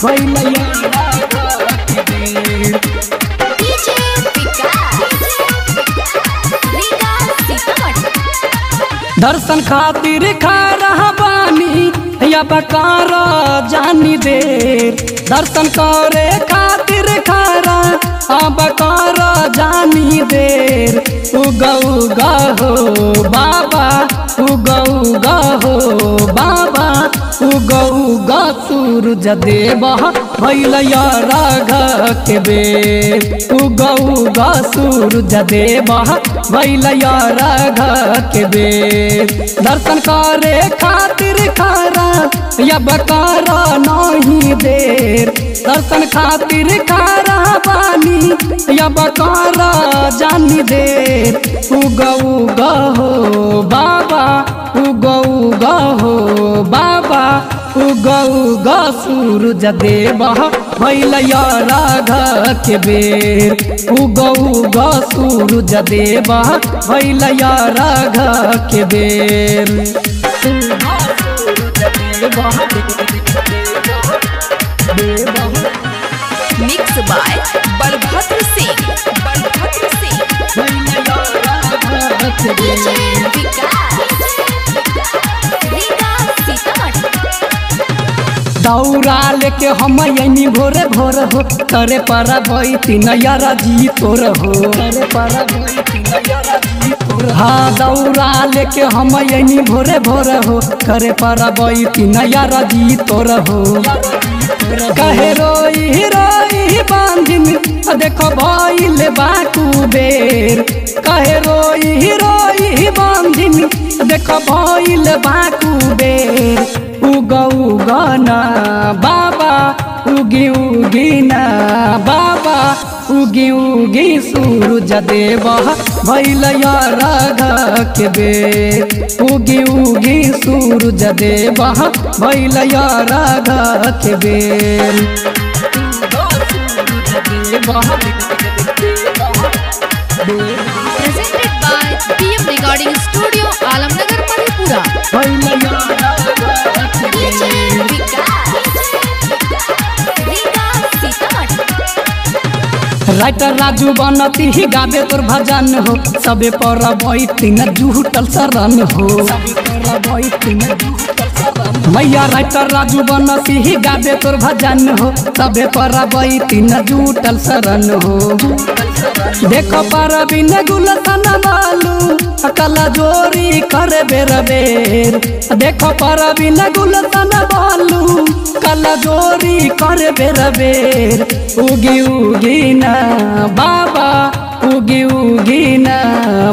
भैलया राघ के बेर। दर्शन खातिर खड़ा बानी या बकार जानी देर। दर्शन करे खातिर खड़ा बकार जानी देर। उगा उगा हो बाबा उगा उगा हो बाबा उगा उगा सूरज देव भैलया राघ के बेर। उगा उगा सूरज देव भैलया राघ के बेर। दर्शन करे खातिर खड़ा या बकार नहीं देर। दर्शन खातिर खड़ा बानी या बकार जानी देर। उगा उगा हो बाबा उगा उगा हो बाबा उगा उगा सूरज देव भैलया राघ के बेर। उगा उगा सूरज देव भैलया राघ के बेर। Mix by Balbhadra Singh. बलभद्र सिंह दौरा लेके हम यनी भोरे भोर हो करे पारा बैती नयारा जी तोर हो। करे पारा बैती नयारा जी तोर। हाँ दौरा लेके हम यनी भोरे भोर हो करे पारा बैती नयारा जी तोर हो। कहे रोई रोई बांधिन देखो भइल बाकू बेर। कहे रोई रोई बांधिन देखो भइल बाकू बेर। उगा उगा ना बाबा उगी उगी ना बाबा उगी उगी सूरज देव भैलया राघ के बेर। उगी उगी सूरज देव भैलया राघ के बेर। presented by PM Recording Studio, Alamnagar, Madhepura। Writer Raju बनती ही गावे तोर भजन हो। सबे पर बैठी न जुटल शरण हो। मैया राइटर राजू बनती ही गावे तोर भजन हो। सबे पर बैठी न जुटल शरण हो। देखो पर बिन गुलशन बालू कला जोरी करे बेर बेर। देखो पर बिन गुलशन बालू कला जोरी करे बेर बेर। उगी उगी ना बाबा उगी उगी ना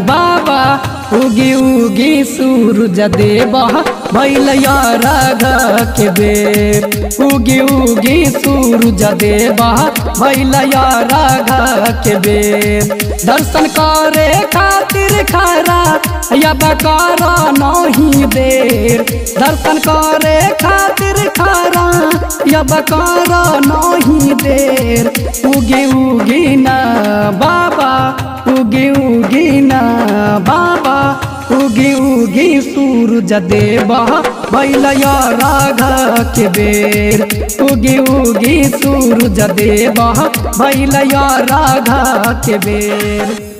बाबा उगी उगी सूरज देव भैलया राघ के बेर। उगी उगी सूरज देव भैलया राघ के बेर। दर्शन करे खातिर खड़ा या बकार नहीं देर। दर्शन करे खातिर खड़ा या बकार नहीं देर। उगी उगी ना बाबा उगी उगी ना बाबा उगी उगी सूरज देव भैलया राघ के बेर। उगी उगी सूरज देव भैलया राघ के बेर।